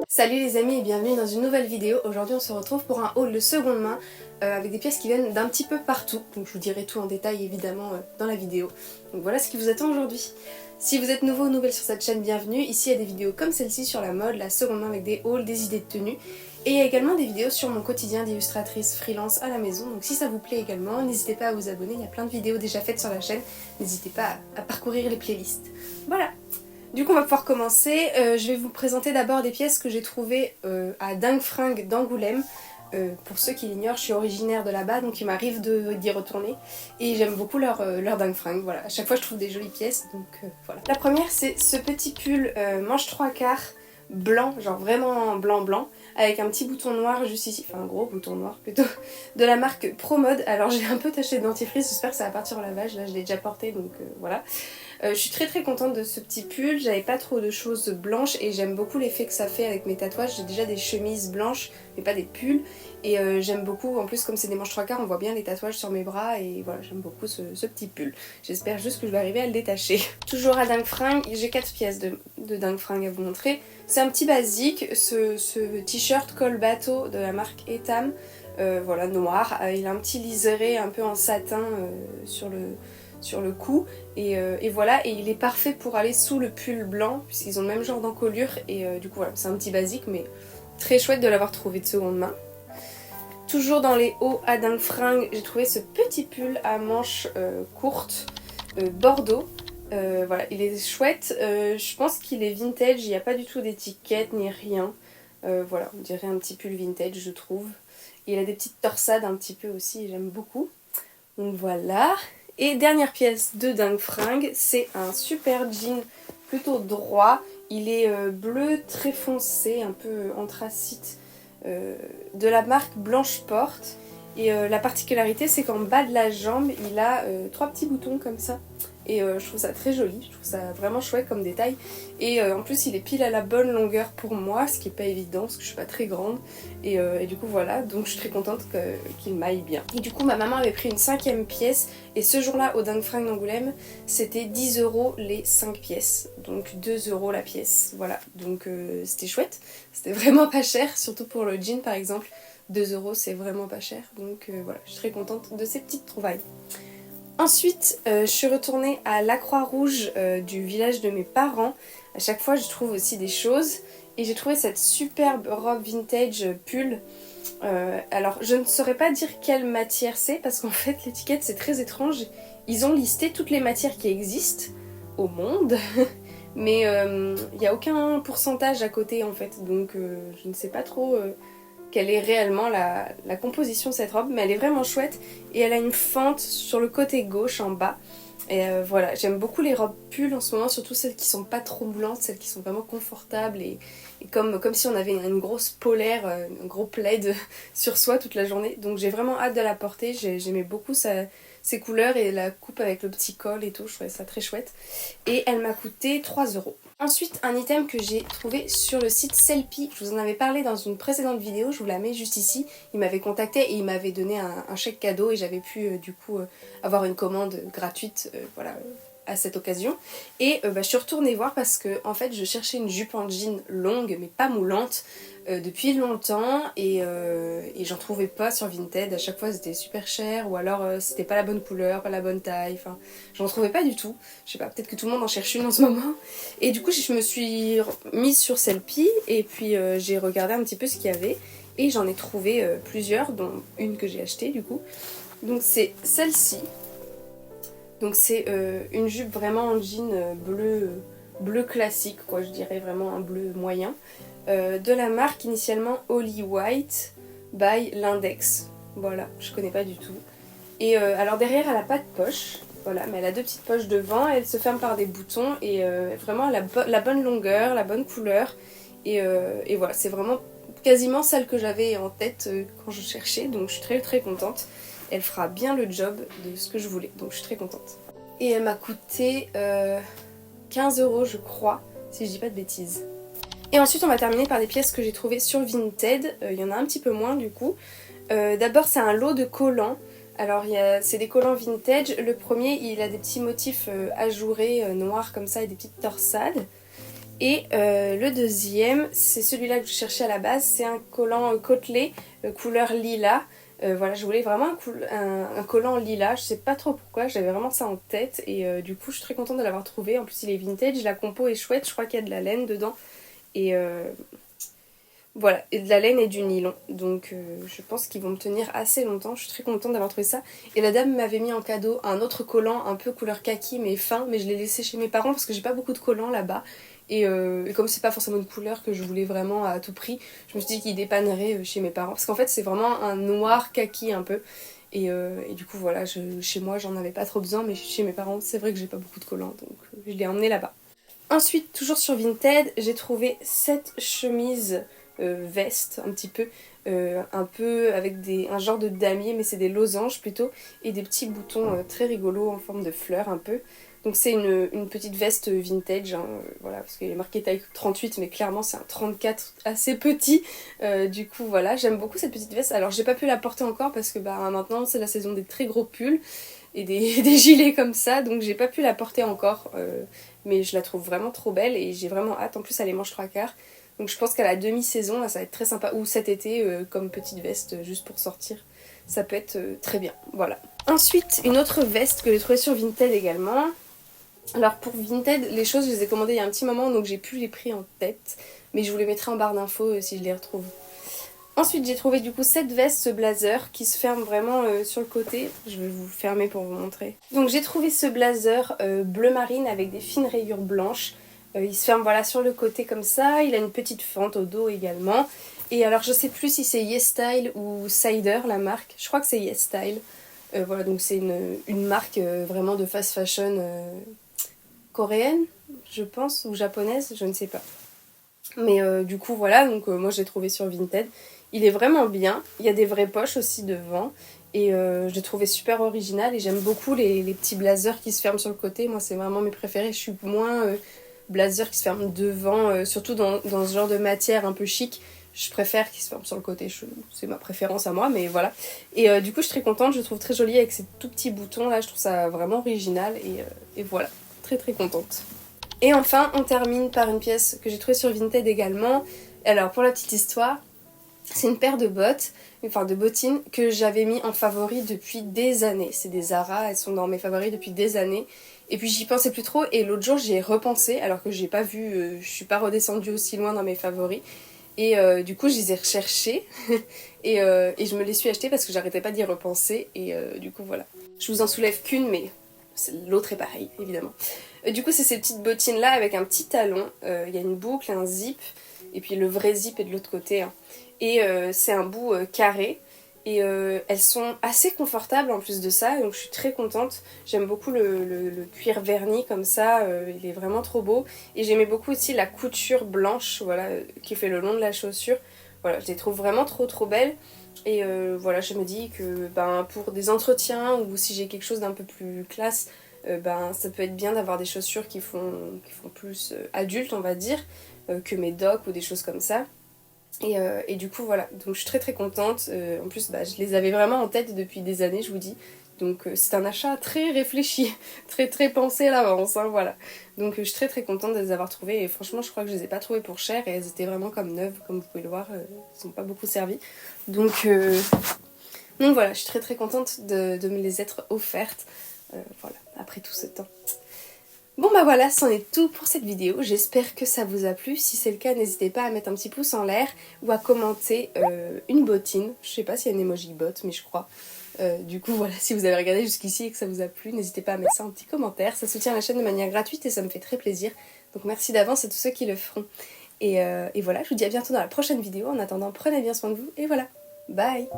Salut les amis et bienvenue dans une nouvelle vidéo. Aujourd'hui on se retrouve pour un haul de seconde main avec des pièces qui viennent d'un petit peu partout. Donc je vous dirai tout en détail évidemment dans la vidéo. Donc voilà ce qui vous attend aujourd'hui. Si vous êtes nouveau ou nouvelle sur cette chaîne, bienvenue. Ici il y a des vidéos comme celle-ci sur la mode, la seconde main avec des hauls, des idées de tenues. Et il y a également des vidéos sur mon quotidien d'illustratrice freelance à la maison. Donc si ça vous plaît également, n'hésitez pas à vous abonner. Il y a plein de vidéos déjà faites sur la chaîne. N'hésitez pas à parcourir les playlists. Voilà. Du coup on va pouvoir commencer, je vais vous présenter d'abord des pièces que j'ai trouvées à Dingue Fringues d'Angoulême. Pour ceux qui l'ignorent, je suis originaire de là-bas donc il m'arrive d'y retourner et j'aime beaucoup leur Dingue Fringues, voilà. À chaque fois je trouve des jolies pièces donc voilà. La première c'est ce petit pull manche 3/4 blanc, genre vraiment blanc avec un petit bouton noir juste ici, enfin un gros bouton noir plutôt, de la marque ProMode. Alors j'ai un peu taché de dentifrice, j'espère que ça va partir au lavage, là je l'ai déjà porté donc voilà. Je suis très contente de ce petit pull, j'avais pas trop de choses blanches et j'aime beaucoup l'effet que ça fait avec mes tatouages. J'ai déjà des chemises blanches mais pas des pulls et j'aime beaucoup, en plus comme c'est des manches 3/4 on voit bien les tatouages sur mes bras et voilà j'aime beaucoup ce petit pull. J'espère juste que je vais arriver à le détacher. Toujours à Dingue Fringues, j'ai 4 pièces de Dingue Fringues à vous montrer. C'est un petit basique, ce t-shirt col bateau de la marque Etam, voilà noir, il a un petit liseré un peu en satin sur le cou et voilà, et il est parfait pour aller sous le pull blanc puisqu'ils ont le même genre d'encolure et du coup voilà, c'est un petit basique mais très chouette de l'avoir trouvé de seconde main. Toujours dans les hauts à Dingue Fringues, j'ai trouvé ce petit pull à manches courtes bordeaux. Voilà, il est chouette, je pense qu'il est vintage, il n'y a pas du tout d'étiquette ni rien. Voilà, on dirait un petit pull vintage je trouve. Il a des petites torsades un petit peu aussi et j'aime beaucoup. Donc voilà. Et dernière pièce de Dingue Fringues, c'est un super jean plutôt droit. Il est bleu très foncé, un peu anthracite, de la marque Blanche Porte. Et la particularité c'est qu'en bas de la jambe, il a 3 petits boutons comme ça. Et je trouve ça très joli, je trouve ça vraiment chouette comme détail. Et en plus il est pile à la bonne longueur pour moi, ce qui n'est pas évident parce que je suis pas très grande. Et du coup voilà, donc je suis très contente qu'il m'aille bien. Et du coup ma maman avait pris une 5e pièce et ce jour-là au Dingue Fringues d'Angoulême c'était 10 € les 5 pièces. Donc 2 € la pièce, voilà. Donc c'était chouette, c'était vraiment pas cher, surtout pour le jean par exemple. 2 € c'est vraiment pas cher, donc voilà, je suis très contente de ces petites trouvailles. Ensuite, je suis retournée à la Croix-Rouge du village de mes parents. À chaque fois, je trouve aussi des choses. Et j'ai trouvé cette superbe robe vintage pull. Alors, je ne saurais pas dire quelle matière c'est parce qu'en fait, l'étiquette c'est très étrange. Ils ont listé toutes les matières qui existent au monde. Mais il n'y a aucun pourcentage à côté en fait. Donc, je ne sais pas trop... quelle est réellement la composition de cette robe, mais elle est vraiment chouette et elle a une fente sur le côté gauche en bas. Et voilà, j'aime beaucoup les robes pulls en ce moment, surtout celles qui sont pas trop moulantes, celles qui sont vraiment confortables et comme si on avait une grosse polaire, un gros plaid sur soi toute la journée. Donc j'ai vraiment hâte de la porter, j'aimais beaucoup ses couleurs et la coupe avec le petit col et tout, je trouvais ça très chouette. Et elle m'a coûté 3 €. Ensuite, un item que j'ai trouvé sur le site Sellpy, je vous en avais parlé dans une précédente vidéo, je vous la mets juste ici. Il m'avait contacté et il m'avait donné un chèque cadeau et j'avais pu du coup avoir une commande gratuite voilà, à cette occasion. Et je suis retournée voir parce que en fait je cherchais une jupe en jean longue mais pas moulante depuis longtemps et j'en trouvais pas sur Vinted. À chaque fois c'était super cher ou alors c'était pas la bonne couleur, pas la bonne taille, enfin j'en trouvais pas du tout. Je sais pas, peut-être que tout le monde en cherche une en ce moment. Et du coup je me suis mise sur Sellpy et puis j'ai regardé un petit peu ce qu'il y avait et j'en ai trouvé plusieurs, dont une que j'ai achetée du coup. Donc c'est celle-ci. Donc c'est une jupe vraiment en jean bleu classique quoi, je dirais vraiment un bleu moyen. De la marque initialement Holly White by l'Index. Voilà, je connais pas du tout. Et alors derrière elle a pas de poche, voilà, mais elle a 2 petites poches devant, elle se ferme par des boutons et vraiment elle a la bonne longueur, la bonne couleur. Et voilà, c'est vraiment quasiment celle que j'avais en tête quand je cherchais, donc je suis très contente. Elle fera bien le job de ce que je voulais, donc je suis très contente. Et elle m'a coûté 15 € je crois, si je dis pas de bêtises. Et ensuite on va terminer par des pièces que j'ai trouvées sur Vinted, il y en a un petit peu moins du coup. D'abord c'est un lot de collants Alors c'est des collants vintage. Le premier il a des petits motifs ajourés noirs comme ça et des petites torsades. Et le deuxième c'est celui-là que je cherchais à la base, c'est un collant côtelé couleur lilas. Voilà, je voulais vraiment un collant lilas, je sais pas trop pourquoi, j'avais vraiment ça en tête et du coup je suis très contente de l'avoir trouvé. En plus il est vintage, la compo est chouette, je crois qu'il y a de la laine dedans et voilà, et de la laine et du nylon, donc je pense qu'ils vont me tenir assez longtemps, je suis très contente d'avoir trouvé ça. Et la dame m'avait mis en cadeau un autre collant un peu couleur kaki mais fin, mais je l'ai laissé chez mes parents parce que j'ai pas beaucoup de collants là-bas. Et comme c'est pas forcément une couleur que je voulais vraiment à tout prix, je me suis dit qu'il dépannerait chez mes parents. Parce qu'en fait c'est vraiment un noir kaki un peu. Et du coup voilà, chez moi j'en avais pas trop besoin, mais chez mes parents c'est vrai que j'ai pas beaucoup de collants, donc je l'ai emmené là-bas. Ensuite, toujours sur Vinted, j'ai trouvé cette chemise veste un peu avec un genre de damier, mais c'est des losanges plutôt, et des petits boutons très rigolos en forme de fleurs un peu. Donc c'est une petite veste vintage, hein, voilà, parce qu'il est marqué taille 38, mais clairement c'est un 34 assez petit. Du coup voilà, j'aime beaucoup cette petite veste. Alors j'ai pas pu la porter encore parce que bah, maintenant c'est la saison des très gros pulls et des gilets comme ça, donc j'ai pas pu la porter encore. Mais je la trouve vraiment trop belle et j'ai vraiment hâte. En plus elle est manche 3/4. Donc je pense qu'à la demi-saison, là ça va être très sympa. Ou cet été, comme petite veste, juste pour sortir. Ça peut être très bien, voilà. Ensuite, une autre veste que j'ai trouvée sur Vinted également. Alors pour Vinted, les choses je les ai commandées il y a un petit moment, donc j'ai plus les prix en tête. Mais je vous les mettrai en barre d'infos si je les retrouve. Ensuite j'ai trouvé du coup cette veste, ce blazer qui se ferme vraiment sur le côté. Je vais vous fermer pour vous montrer. Donc j'ai trouvé ce blazer bleu marine avec des fines rayures blanches. Il se ferme voilà sur le côté comme ça. Il a une petite fente au dos également. Et alors je sais plus si c'est YesStyle ou Cider la marque. Je crois que c'est YesStyle. Voilà, donc c'est une marque vraiment de fast fashion coréenne je pense, ou japonaise, je ne sais pas. Mais du coup voilà, donc moi je l'ai trouvé sur Vinted. Il est vraiment bien, il y a des vraies poches aussi devant. Et je l'ai trouvé super original et j'aime beaucoup les petits blazers qui se ferment sur le côté. Moi c'est vraiment mes préférés, je suis moins blazer qui se ferme devant, surtout dans ce genre de matière un peu chic. Je préfère qu'il se ferme sur le côté, c'est ma préférence à moi, mais voilà. Et du coup je suis très contente, je le trouve très joli avec ces tout petits boutons là, je trouve ça vraiment original et voilà, très très contente. Et enfin, on termine par une pièce que j'ai trouvée sur Vinted également. Alors, pour la petite histoire, c'est une paire de bottes, enfin de bottines, que j'avais mis en favori depuis des années. C'est des Zara, elles sont dans mes favoris depuis des années. Et puis j'y pensais plus trop, et l'autre jour j'y ai repensé, alors que j'ai pas vu, je suis pas redescendue aussi loin dans mes favoris. Et du coup, je les ai recherchées, et je me les suis achetées parce que j'arrêtais pas d'y repenser, et du coup, voilà. Je vous en soulève qu'une, mais l'autre est pareil, évidemment. Du coup c'est ces petites bottines là avec un petit talon, il y a une boucle, un zip, et puis le vrai zip est de l'autre côté. Hein. Et c'est un bout carré, et elles sont assez confortables en plus de ça, donc je suis très contente. J'aime beaucoup le cuir verni comme ça, il est vraiment trop beau. Et j'aimais beaucoup aussi la couture blanche, voilà, qui fait le long de la chaussure. Voilà, je les trouve vraiment trop belles. Et voilà, je me dis que ben, pour des entretiens ou si j'ai quelque chose d'un peu plus classe, ben, ça peut être bien d'avoir des chaussures qui font plus adulte, on va dire, que mes docks ou des choses comme ça. Et du coup, voilà, donc je suis très contente. En plus, bah, je les avais vraiment en tête depuis des années, je vous dis. Donc c'est un achat très réfléchi, très pensé à l'avance, hein, voilà. Donc je suis très contente de les avoir trouvées et franchement je crois que je les ai pas trouvées pour cher et elles étaient vraiment comme neuves, comme vous pouvez le voir, elles sont pas beaucoup servies. Donc voilà, je suis très contente de me les être offertes, voilà, après tout ce temps. Bon bah voilà, c'en est tout pour cette vidéo, j'espère que ça vous a plu. Si c'est le cas, n'hésitez pas à mettre un petit pouce en l'air ou à commenter une bottine. Je sais pas s'il y a une emoji bot, mais je crois. Du coup voilà, si vous avez regardé jusqu'ici et que ça vous a plu, n'hésitez pas à mettre ça en petit commentaire. Ça soutient la chaîne de manière gratuite et ça me fait très plaisir. Donc merci d'avance à tous ceux qui le feront. Et voilà, je vous dis à bientôt dans la prochaine vidéo. En attendant, prenez bien soin de vous et voilà, bye!